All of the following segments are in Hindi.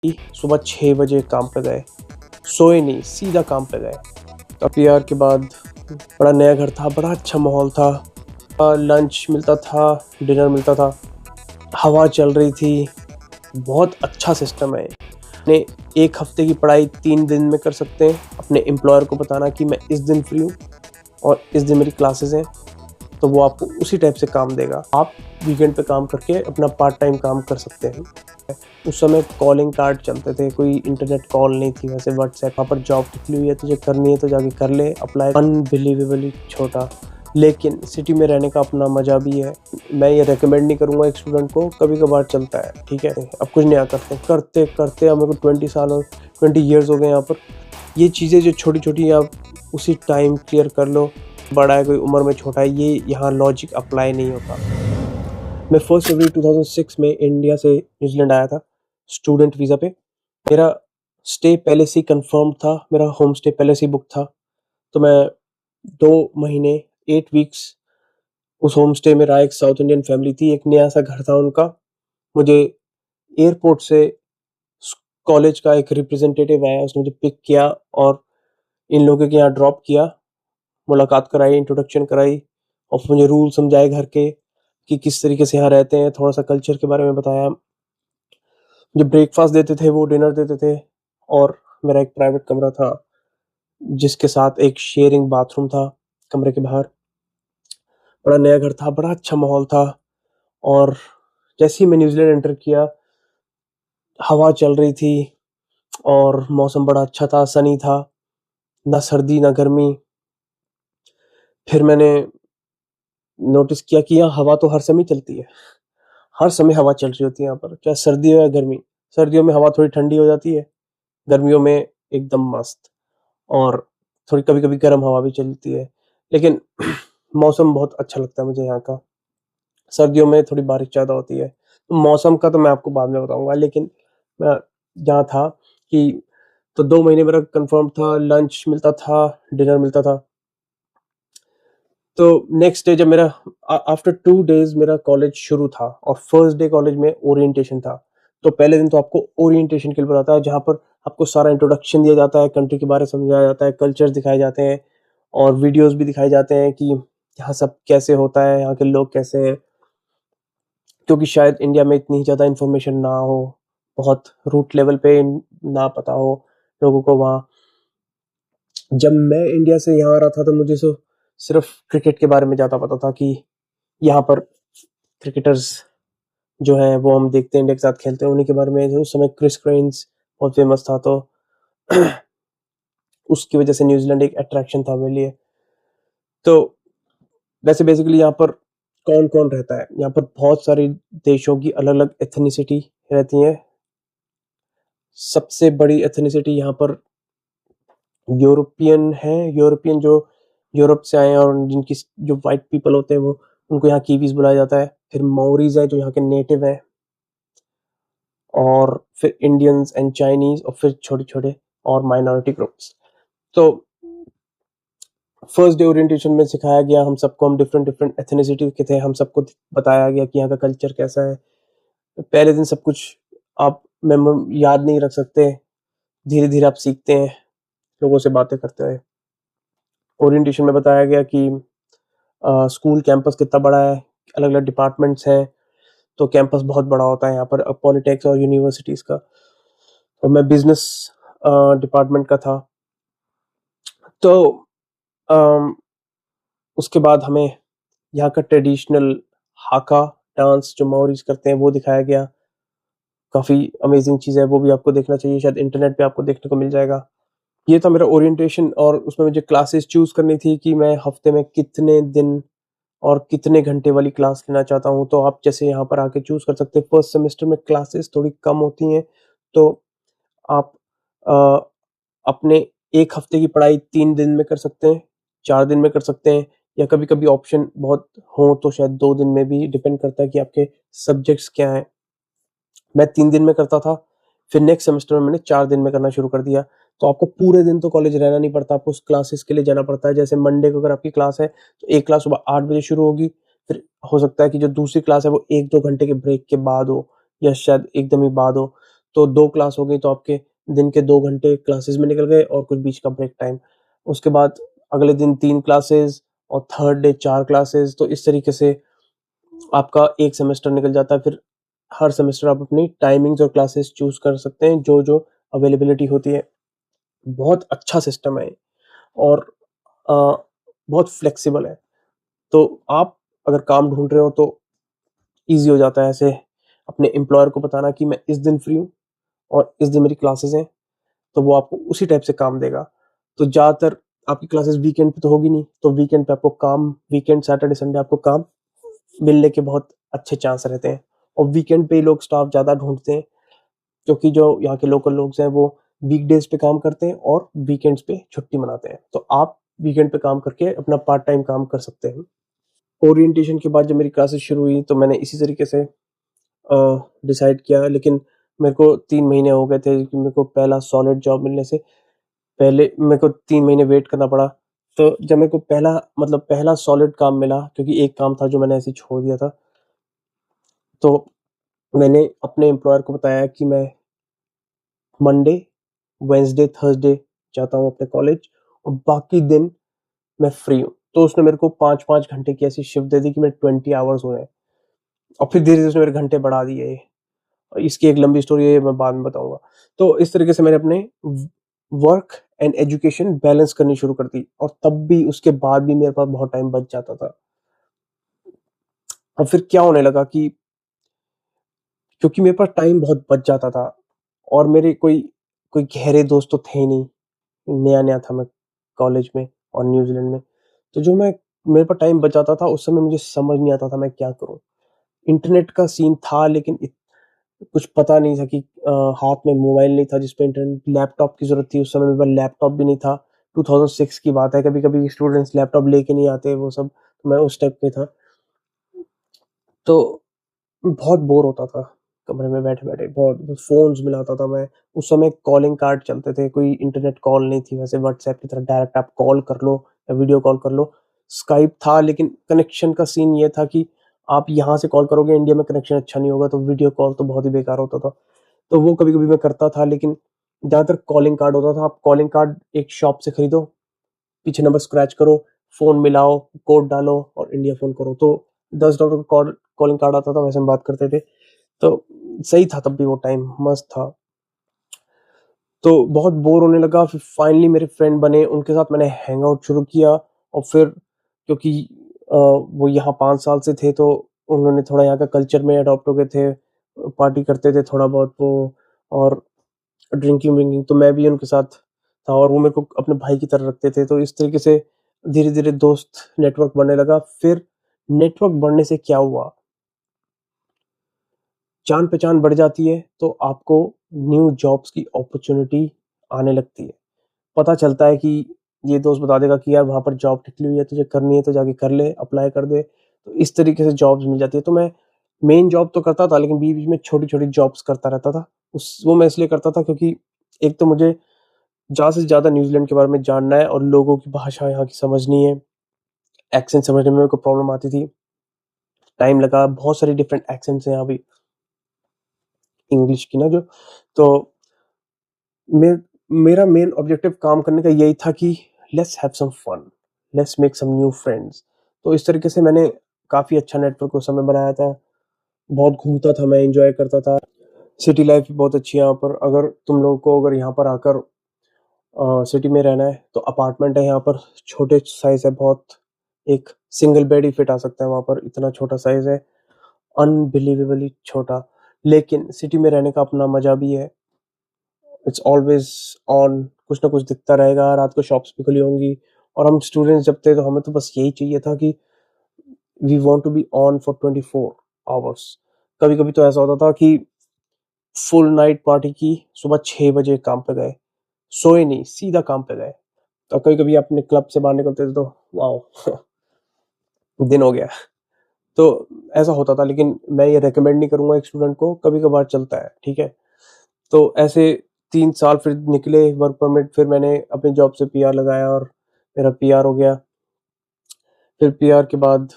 सुबह 6 बजे काम पे गए, सोए नहीं, सीधा काम पे गए। तो पीआर के बाद बड़ा नया घर था, बड़ा अच्छा माहौल था। लंच मिलता था, डिनर मिलता था, हवा चल रही थी, बहुत अच्छा सिस्टम है। अपने 1 हफ्ते की पढ़ाई 3 दिन में कर सकते हैं। अपने एम्प्लॉयर को बताना कि मैं इस दिन फ्री हूँ और इस दिन मेरी क्लासेस हैं, तो वो आपको उसी टाइप से काम देगा। आप वीकेंड पे काम करके अपना पार्ट टाइम काम कर सकते हैं। उस समय कॉलिंग कार्ड चलते थे, कोई इंटरनेट कॉल नहीं थी, वैसे व्हाट्सएप। वहाँ पर जॉब निकली हुई है, तुझे करनी है तो जाके कर ले अप्लाई। अनबिलीवेबली छोटा, लेकिन सिटी में रहने का अपना मज़ा भी है। मैं ये रेकमेंड नहीं करूँगा एक स्टूडेंट को, कभी कभार चलता है, ठीक है। अब कुछ नया करते करते अब मेरे को 20 ईयर्स हो गए यहाँ पर। ये चीज़ें जो छोटी छोटी आप उसी टाइम क्लियर कर लो। बड़ा है कोई उम्र में, छोटा है, ये यहाँ लॉजिक अप्लाई नहीं होता। मैं 1 फरवरी 2006 में इंडिया से न्यूजीलैंड आया था स्टूडेंट वीज़ा पे। मेरा स्टे पहले से ही कंफर्म था, मेरा होम स्टे पहले से ही बुक था। तो मैं 2 महीने 8 वीक्स उस होम स्टे में रहा। एक साउथ इंडियन फैमिली थी, एक नया सा घर था उनका। मुझे एयरपोर्ट से कॉलेज का एक रिप्रेजेंटेटिव आया, उसने मुझे पिक किया और इन लोगों के यहाँ ड्रॉप किया। मुलाकात कराई, इंट्रोडक्शन कराई और फिर मुझे रूल समझाए घर के कि किस तरीके से यहाँ रहते हैं, थोड़ा सा कल्चर के बारे में बताया। जो ब्रेकफास्ट देते थे वो डिनर देते थे और मेरा एक प्राइवेट कमरा था जिसके साथ एक शेयरिंग बाथरूम था कमरे के बाहर। बड़ा नया घर था, बड़ा अच्छा माहौल था। और जैसे ही मैं न्यूजीलैंड एंटर किया, हवा चल रही थी और मौसम बड़ा अच्छा था, सनी था, ना सर्दी ना गर्मी। फिर मैंने नोटिस किया कि यहाँ हवा तो हर समय चलती है, हर समय हवा चल रही होती है यहाँ पर, चाहे सर्दी हो या गर्मी। सर्दियों में हवा थोड़ी ठंडी हो जाती है, गर्मियों में एकदम मस्त। और थोड़ी कभी कभी गर्म हवा भी चलती है, लेकिन मौसम बहुत अच्छा लगता है मुझे यहाँ का। सर्दियों में थोड़ी बारिश ज़्यादा होती है, तो मौसम का तो मैं आपको बाद में बताऊंगा। लेकिन मैं जहाँ था कि तो 2 महीने मेरा कंफर्म था, लंच मिलता था, डिनर मिलता था। तो नेक्स्ट डे जब मेरा आफ्टर 2 डेज मेरा कॉलेज शुरू था और फर्स्ट डे कॉलेज में ओरिएंटेशन था। तो पहले दिन तो आपको ओरिएंटेशन के लिए बताता है, जहाँ पर आपको सारा इंट्रोडक्शन दिया जाता है, कंट्री के बारे में समझाया जाता है, कल्चर्स दिखाए जाते हैं और वीडियोस भी दिखाए जाते हैं कि यहाँ सब कैसे होता है, यहाँ के लोग कैसे हैं। क्योंकि शायद इंडिया में इतनी ज़्यादा इन्फॉर्मेशन ना हो, बहुत रूट लेवल पे ना पता हो लोगों को वहाँ। जब मैं इंडिया से यहाँ आ रहा था तो मुझे सिर्फ क्रिकेट के बारे में ज़्यादा पता था कि यहाँ पर क्रिकेटर्स जो हैं वो हम देखते हैं, इंडिया के साथ खेलते हैं, उन्हीं के बारे में। जो उस समय क्रिस क्रेन्स बहुत फेमस था, तो उसकी वजह से न्यूजीलैंड एक अट्रैक्शन था मेरे लिए। तो वैसे बेसिकली यहाँ पर कौन कौन रहता है, यहाँ पर बहुत सारे देशों की अलग अलग एथनिसिटी रहती हैं। सबसे बड़ी एथनिसिटी यहाँ पर यूरोपियन है। यूरोपियन जो यूरोप से आए हैं और जिनकी जो वाइट पीपल होते हैं वो, उनको यहाँ कीवीज बुलाया जाता है। फिर मौरीज है जो यहाँ के नेटिव हैं, और फिर इंडियंस एंड चाइनीज, और फिर छोटे छोटे और माइनॉरिटी ग्रुप्स। तो फर्स्ट डे ओरिएंटेशन में सिखाया गया हम सबको, हम डिफरेंट डिफरेंट एथनिसिटी के थे, हम सबको बताया गया कि यहाँ का कल्चर कैसा है। पहले दिन सब कुछ आप याद नहीं रख सकते, धीरे धीरे आप सीखते हैं लोगों से बातें करते हुए। ओरिएंटेशन में बताया गया कि स्कूल कैंपस कितना बड़ा है, अलग अलग डिपार्टमेंट्स हैं, तो कैंपस बहुत बड़ा होता है यहाँ पर पॉलिटेक्स और यूनिवर्सिटीज़ का। और मैं बिजनेस डिपार्टमेंट का था। तो अम, उसके बाद हमें यहाँ का ट्रेडिशनल हाका डांस जो मौरीज करते हैं वो दिखाया गया। काफ़ी अमेजिंग चीज़ है, वो भी आपको देखना चाहिए, शायद इंटरनेट पे आपको देखने को मिल जाएगा। ये था मेरा ओरिएंटेशन, और उसमें मुझे क्लासेस चूज़ करनी थी कि मैं हफ्ते में कितने दिन और कितने घंटे वाली क्लास लेना चाहता हूँ। तो आप जैसे यहाँ पर आके चूज़ कर सकते हैं। फर्स्ट सेमेस्टर में क्लासेस थोड़ी कम होती हैं, तो आप अ, अपने 1 हफ्ते की पढ़ाई 3 दिन में कर सकते हैं, 4 दिन में कर सकते हैं, या कभी-कभी ऑप्शन बहुत हो तो शायद 2 दिन में भी, डिपेंड करता है कि आपके सब्जेक्ट्स क्या हैं। मैं 3 दिन में करता था, फिर नेक्स्ट सेमेस्टर में मैंने 4 दिन में करना शुरू कर दिया। तो आपको पूरे दिन तो कॉलेज रहना नहीं पड़ता, आपको उस क्लासेस के लिए जाना पड़ता है। जैसे मंडे को अगर आपकी क्लास है, तो एक क्लास सुबह 8 बजे शुरू होगी, फिर हो सकता है कि जो दूसरी क्लास है वो 1-2 घंटे के ब्रेक के बाद हो, या शायद एकदम ही बाद हो। तो 2 क्लास हो गई, तो आपके दिन के 2 घंटे क्लासेस में निकल गए और कुछ बीच का ब्रेक टाइम। उसके बाद अगले दिन 3 क्लासेस और थर्ड डे 4 क्लासेस, तो इस तरीके से आपका 1 सेमेस्टर निकल जाता है। फिर हर सेमेस्टर आप अपनी टाइमिंग्स और क्लासेस चूज़ कर सकते हैं, जो-जो अवेलेबिलिटी होती है। बहुत अच्छा सिस्टम है ये और अ, बहुत फ्लेक्सिबल है। तो आप अगर काम ढूँढ रहे हो तो ईज़ी हो जाता है ऐसे अपने एम्प्लॉयर को बताना कि मैं इस दिन फ्री हूँ और इस दिन मेरी क्लासेस हैं, तो वो आपको उसी टाइप से काम देगा। तो ज़्यादातर आपकी क्लासेस वीकेंड पे तो होगी नहीं, तो वीकेंड पे आपको काम, वीकेंड सैटरडे संडे आपको काम मिलने के बहुत अच्छे चांस रहते हैं। और वीकेंड पे ही लोग स्टाफ ज़्यादा ढूँढते हैं, क्योंकि जो यहाँ के लोकल लोग हैं वो वीकडेज़ पे काम करते हैं और वीकेंड्स पे छुट्टी मनाते हैं। तो आप वीकेंड पे काम करके अपना पार्ट टाइम काम कर सकते हैं। ओरिएंटेशन के बाद जब मेरी क्लासेस शुरू हुई तो मैंने इसी तरीके से डिसाइड किया, लेकिन मेरे को 3 महीने हो गए थे कि मेरे को पहला सॉलिड जॉब मिलने से पहले मेरे को 3 महीने वेट करना पड़ा। तो जब मेरे को पहला सॉलिड काम मिला, क्योंकि एक काम था जो मैंने ऐसे ही छोड़ दिया था, तो मैंने अपने एम्प्लॉयर को बताया कि मैं मंडे, वेडनेसडे, थर्सडे जाता हूँ अपने कॉलेज और बाकी दिन मैं फ्री हूँ। तो उसने मेरे को 5-5 घंटे की ऐसी शिफ्ट दे दी कि मेरे 20 आवर्स हो गए और फिर धीरे-धीरे उसने मेरे घंटे बढ़ा दिए। और इसकी एक लंबी स्टोरी है, ये मैं बाद में बताऊँगा। तो इस तरीके से मैंने अपने व वर्क एंड एजुकेशन बैलेंस करनी शुरू कर दी और तब भी उसके बाद भी मेरे पास बहुत टाइम बच जाता था। और फिर क्या होने लगा कि क्योंकि मेरे पास टाइम बहुत बच जाता था और मेरे कोई कोई गहरे दोस्त तो थे ही नहीं। नया-नया था मैं कॉलेज में और न्यूज़ीलैंड में। तो जो मैं मेरे पास टाइम बच जाता था, उस समय मुझे समझ नहीं आता था मैं क्या करूँ? इंटरनेट का सीन था, लेकिन कुछ पता नहीं था कि हाथ में मोबाइल नहीं था जिस पे इंटरनेट, लैपटॉप की ज़रूरत थी। उस समय मेरे पास लैपटॉप भी नहीं था। 2006 की बात है, कभी-कभी स्टूडेंट्स लैपटॉप लेके नहीं आते वो सब, तो मैं उस टाइप पे था। तो बहुत बोर होता था, कमरे में बैठे-बैठे, बहुत फ़ोन्स मिलाता था मैं। उस समय कॉलिंग कार्ड चलते थे, कोई इंटरनेट कॉल नहीं थी वैसे व्हाट्सऐप की तरह डायरेक्ट आप कॉल कर लो या वीडियो कॉल कर लो। स्काइप था, लेकिन कनेक्शन का सीन ये था कि आप यहाँ से कॉल करोगे, इंडिया में कनेक्शन अच्छा नहीं होगा, तो वीडियो कॉल तो बहुत ही बेकार होता था। तो वो कभी-कभी मैं करता था, लेकिन ज़्यादातर कॉलिंग कार्ड होता था। आप कॉलिंग कार्ड एक शॉप से खरीदो, पीछे नंबर स्क्रैच करो, फ़ोन मिलाओ, कोड डालो और इंडिया फ़ोन करो। तो $10 का कॉलिंग कार्ड आता था, वैसे हम बात करते थे। तो सही था, तब भी वो टाइम मस्त था। तो बहुत बोर होने लगा, फिर फाइनली मेरे फ्रेंड बने, उनके साथ मैंने हैंग आउट शुरू किया और फिर क्योंकि वो यहाँ 5 साल से थे, तो उन्होंने थोड़ा यहाँ का कल्चर में अडॉप्ट हो गए थे। पार्टी करते थे थोड़ा बहुत वो और ड्रिंकिंग-विंकिंग, तो मैं भी उनके साथ था और वो मेरे को अपने भाई की तरह रखते थे। तो इस तरीके से धीरे-धीरे दोस्त नेटवर्क बढ़ने लगा। फिर नेटवर्क बढ़ने से क्या हुआ, जान-पहचान बढ़ जाती है, तो आपको न्यू जॉब्स की अपॉर्च्युनिटी आने लगती है। पता चलता है कि ये दोस्त बता देगा कि यार वहाँ पर जॉब निकली हुई है, तुझे करनी है तो जाके कर ले, अप्लाई कर दे। तो इस तरीके से जॉब्स मिल जाती है। तो मैं मेन जॉब तो करता था, लेकिन बीच-बीच में छोटी-छोटी जॉब्स करता रहता था। उस वो मैं इसलिए करता था क्योंकि एक तो मुझे ज़्यादा से ज़्यादा न्यूज़ीलैंड के बारे में जानना है और लोगों की भाषा यहाँ की समझनी है। एक्सेंट समझने में मेरे को प्रॉब्लम आती थी। टाइम लगा, बहुत सारी डिफरेंट एक्सेंट्स हैं यहाँ भी, इंग्लिश की ना जो। तो मे मेरा मेन ऑब्जेक्टिव काम करने का यही था कि let's have some fun, let's make some new friends. तो इस तरीके से मैंने काफ़ी अच्छा नेटवर्क उस समय बनाया था। बहुत घूमता था मैं, एन्जॉय करता था। सिटी लाइफ़ भी बहुत अच्छी है यहाँ पर। अगर तुम लोगों को अगर यहाँ पर आकर सिटी में रहना है, तो अपार्टमेंट है यहाँ पर, छोटे साइज़ है बहुत। एक सिंगल बेड ही फिट आ सकता है वहाँ पर, इतना छोटा साइज़ है, अनबिलीवेबली छोटा। लेकिन सिटी में रहने का अपना मज़ा भी है। इट्स ऑलवेज़ ऑन, कुछ ना कुछ दिखता रहेगा, रात को शॉप्स भी खुली होंगी और हम स्टूडेंट्स जब थे, तो हमें तो बस यही चाहिए था कि we want to be on for 24 hours. कभी-कभी तो ऐसा होता था कि फुल नाइट पार्टी की, सुबह 6 बजे काम पे गए, सोए नहीं, सीधा काम पे गए। और कभी-कभी अपने क्लब से बाहर निकलते थे तो वॉव! दिन हो गया। तो ऐसा होता था, लेकिन मैं ये रिकमेंड नहीं करूँगा एक स्टूडेंट को, कभी-कभार चलता है, ठीक है? तो ऐसे 3 साल फिर निकले वर्क परमिट, फिर मैंने अपनी जॉब से पीआर लगाया और मेरा पीआर हो गया। फिर पीआर के बाद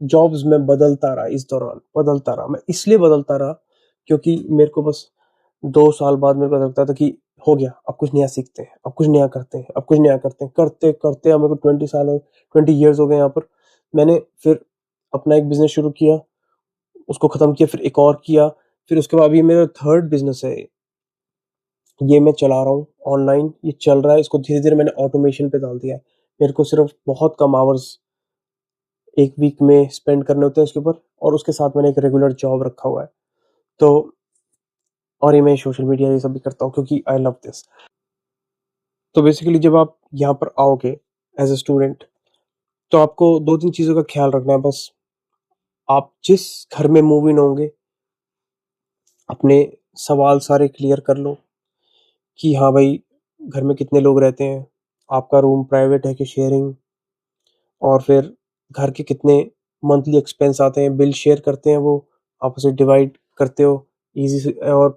जॉब्स मैं बदलता रहा, इस दौरान बदलता रहा। मैं इसलिए बदलता रहा क्योंकि मेरे को बस 2 साल बाद मेरे को लगता था कि हो गया, अब कुछ नया सीखते हैं, अब कुछ नया करते हैं, अब कुछ नया करते हैं। करते-करते अब मेरे को 20 ईयर्स हो गए यहाँ पर। मैंने फिर अपना एक बिज़नेस शुरू किया, उसको खत्म किया, फिर एक और किया, फिर उसके बाद अभी मेरा 3rd बिज़नेस है। ये मैं चला रहा हूँ ऑनलाइन, ये चल रहा है, इसको धीरे-धीरे मैंने ऑटोमेशन पे डाल दिया है। मेरे को सिर्फ़ बहुत कम आवर्स 1 वीक में स्पेंड करने होते हैं उसके ऊपर, और उसके साथ मैंने एक रेगुलर जॉब रखा हुआ है। तो और ये मैं सोशल मीडिया ये सब भी करता हूँ क्योंकि आई लव दिस। तो बेसिकली जब आप यहाँ पर आओगे एज़ अ स्टूडेंट, तो आपको 2-3 चीज़ों का ख़्याल रखना है बस। आप जिस घर में मूव इन होंगे, अपने सवाल सारे क्लियर कर लो कि हाँ भाई, घर में कितने लोग रहते हैं, आपका रूम प्राइवेट है कि शेयरिंग, और फिर घर के कितने मंथली एक्सपेंस आते हैं, बिल शेयर करते हैं वो, आपस में डिवाइड करते हो ईज़ी से, और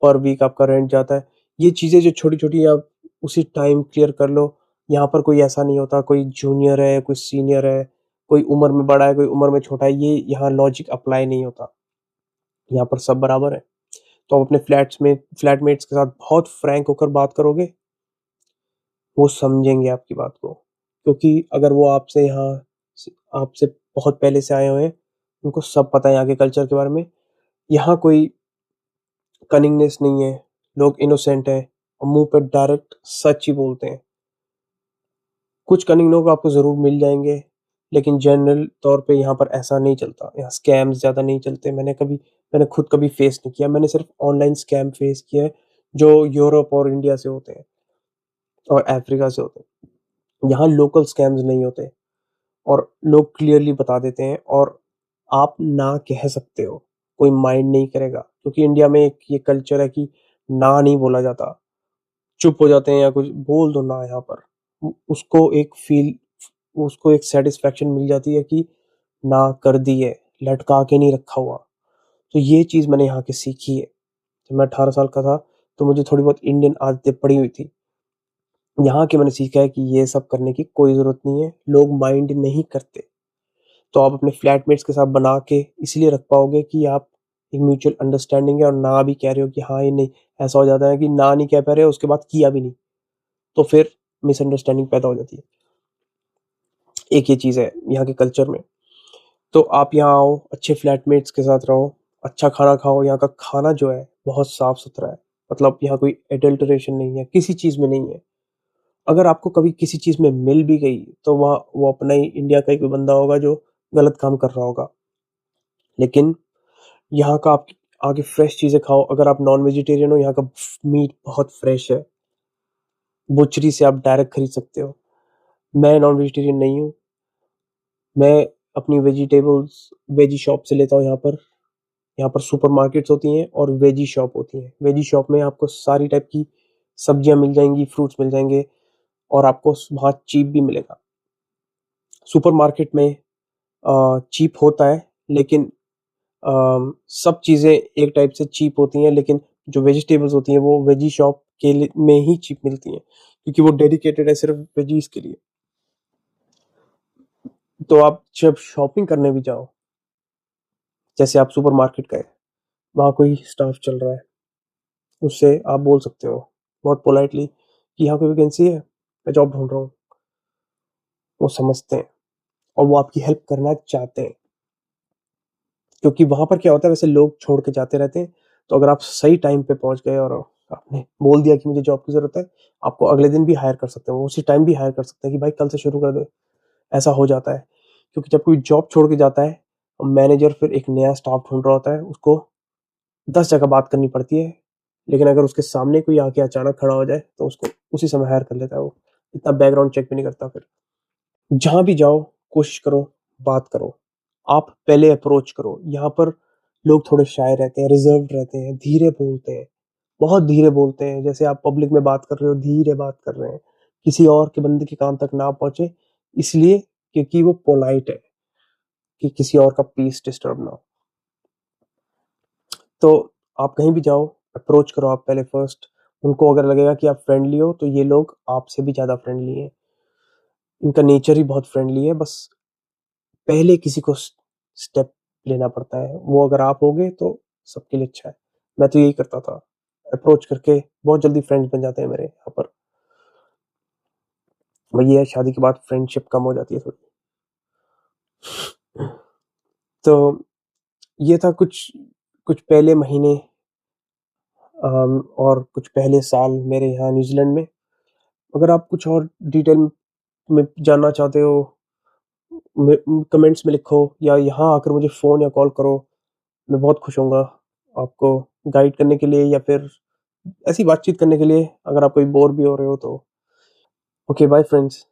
पर वीक आपका रेंट जाता है। ये चीज़ें जो छोटी-छोटी आप उसी टाइम क्लियर कर लो। यहाँ पर कोई ऐसा नहीं होता, कोई जूनियर है, कोई सीनियर है, कोई उम्र में बड़ा है, कोई उम्र में छोटा है, ये यहाँ लॉजिक अप्लाई नहीं होता। यहाँ पर सब बराबर है। तो आप अपने फ्लैटमेट्स के साथ बहुत फ्रैंक होकर बात करोगे, वो समझेंगे आपकी बात को। क्योंकि अगर वो आपसे यहाँ स आपसे बहुत पहले से आए हुए हैं, उनको सब पता है यहाँ के कल्चर के बारे में। यहाँ कोई कनिंगनेस नहीं है, लोग इनोसेंट हैं और मुँह पे डायरेक्ट सच ही बोलते हैं। कुछ कनिंग लोग आपको ज़रूर मिल जाएँगे, लेकिन जनरल तौर पे यहाँ पर ऐसा नहीं चलता। यहाँ स्कैम्स ज़्यादा नहीं चलते। मैंने खुद कभी फेस नहीं किया। मैंने सिर्फ़ ऑनलाइन स्कैम फेस किया है, जो यूरोप और इंडिया से होते हैं और अफ्रीका से होते हैं। यहाँ लोकल स्कैम्स नहीं होते, और लोग क्लियरली बता देते हैं, और आप ना कह सकते हो, कोई माइंड नहीं करेगा, क्योंकि इंडिया में एक ये कल्चर है कि ना नहीं बोला जाता। चुप हो जाते हैं या कुछ बोल दो ना यहाँ पर। उसको एक सैटिस्फैक्शन मिल जाती है कि ना कर दी है, लटका के नहीं रखा हुआ। तो ये चीज़ मैंने यहाँ की सीखी है। जब मैं 18 साल का था, तो मुझे थोड़ी बहुत इंडियन आदतें पड़ी हुई थी। यहाँ के मैंने सीखा है कि ये सब करने की कोई ज़रूरत नहीं है, लोग माइंड नहीं करते। तो आप अपने फ्लैटमेट्स के साथ बना के इसलिए रख पाओगे कि आप एक म्यूचुअल अंडरस्टैंडिंग है, और ना भी कह रहे हो कि हाँ, ये नहीं। ऐसा हो जाता है कि ना नहीं कह पा रहे हो, उसके बाद किया भी नहीं, तो फिर मिसअंडरस्टैंडिंग पैदा हो जाती है। एक ये चीज़ है यहाँ के कल्चर में। तो आप यहाँ आओ, अच्छे फ्लैटमेट्स के साथ रहो, अच्छा खाना खाओ। यहाँ का खाना जो है बहुत साफ-सुथरा है। मतलब यहाँ कोई एडल्टरेशन नहीं है, किसी चीज़ में नहीं है। अगर आपको कभी किसी चीज़ में मिल भी गई, तो वहाँ वो अपना ही इंडिया का ही कोई बंदा होगा जो गलत काम कर रहा होगा। लेकिन यहाँ का आप आके फ्रेश चीज़ें खाओ। अगर आप नॉन वेजिटेरियन हो, यहाँ का मीट बहुत फ्रेश है। बुचरी से आप डायरेक्ट खरीद सकते हो। मैं नॉन वेजिटेरियन नहीं हूँ। मैं अपनी वेजिटेबल्स वेजी शॉप से लेता हूँ यहाँ पर। यहाँ पर सुपरमार्केट्स होती हैं और वेजी शॉप होती है। वेजी शॉप में आपको सारी टाइप की सब्जियाँ मिल जाएँगी, फ्रूट्स मिल जाएँगे, और आपको बहुत चीप भी मिलेगा। सुपरमार्केट में चीप होता है, लेकिन सब चीज़ें एक टाइप से चीप होती हैं, लेकिन जो वेजिटेबल्स होती हैं वो वेजी शॉप के लिए में ही चीप मिलती हैं, क्योंकि वो डेडिकेटेड है सिर्फ़ वेजीज़ के लिए। तो आप जब शॉपिंग करने भी जाओ, जैसे आप सुपरमार्केट गए, वहाँ कोई स्टाफ चल रहा है, उससे आप बोल सकते हो बहुत पोलाइटली कि यहाँ कोई वैकेंसी है? मैं जॉब ढूँढ रहा हूँ। वो समझते हैं, और वो आपकी हेल्प करना चाहते हैं। क्योंकि वहाँ पर क्या होता है, वैसे लोग छोड़ के जाते रहते हैं, तो अगर आप सही टाइम पे पहुँच गए और आपने बोल दिया कि मुझे जॉब की ज़रूरत है, आपको अगले दिन भी हायर कर सकते हैं, वो उसी टाइम भी हायर कर सकते हैं कि भाई कल से शुरू कर दे। ऐसा हो जाता है, क्योंकि जब कोई जॉब छोड़ के जाता है, मैनेजर फिर एक नया स्टाफ ढूँढ रहा होता है, उसको 10 जगह बात करनी पड़ती है, लेकिन अगर उसके सामने कोई आके अचानक खड़ा हो जाए, तो उसको उसी समय हायर कर लेता है वो। इतना बैकग्राउंड चेक भी नहीं करता फिर। जहाँ भी जाओ, कोशिश करो, बात करो। आप पहले अप्रोच करो। यहाँ पर लोग थोड़े शाय रहते हैं, रिज़र्व्ड रहते हैं, धीरे बोलते हैं, बहुत धीरे बोलते हैं। जैसे आप पब्लिक में बात कर रहे हो, धीरे बात कर रहे हैं, किसी और के बंदे के कान तक ना पहुँचे, इसलिए क्योंकि वो पोलाइट है, कि किसी और का पीस डिस्टर्ब ना हो। तो आप कहीं भी जाओ, अप्रोच करो आप पहले फर्स्ट। उनको अगर लगेगा कि आप फ्रेंडली हो, तो ये लोग आपसे भी ज़्यादा फ्रेंडली हैं। इनका नेचर ही बहुत फ्रेंडली है, बस पहले किसी को स्टेप लेना पड़ता है। वो अगर आप होगे तो सबके लिए अच्छा है। मैं तो यही करता था। अप्रोच करके बहुत जल्दी फ्रेंड्स बन जाते हैं मेरे यहाँ पर। वही है, शादी के बाद फ्रेंडशिप कम हो जाती है थोड़ी। तो ये था कुछ कुछ पहले महीने और कुछ पहले साल मेरे यहाँ न्यूज़ीलैंड में। अगर आप कुछ और डिटेल में जानना चाहते हो, कमेंट्स में लिखो या यहाँ आकर मुझे फ़ोन या कॉल करो। मैं बहुत खुश होऊँगा आपको गाइड करने के लिए या फिर ऐसी बातचीत करने के लिए, अगर आप कभी बोर भी हो रहे हो तो। Okay, bye friends.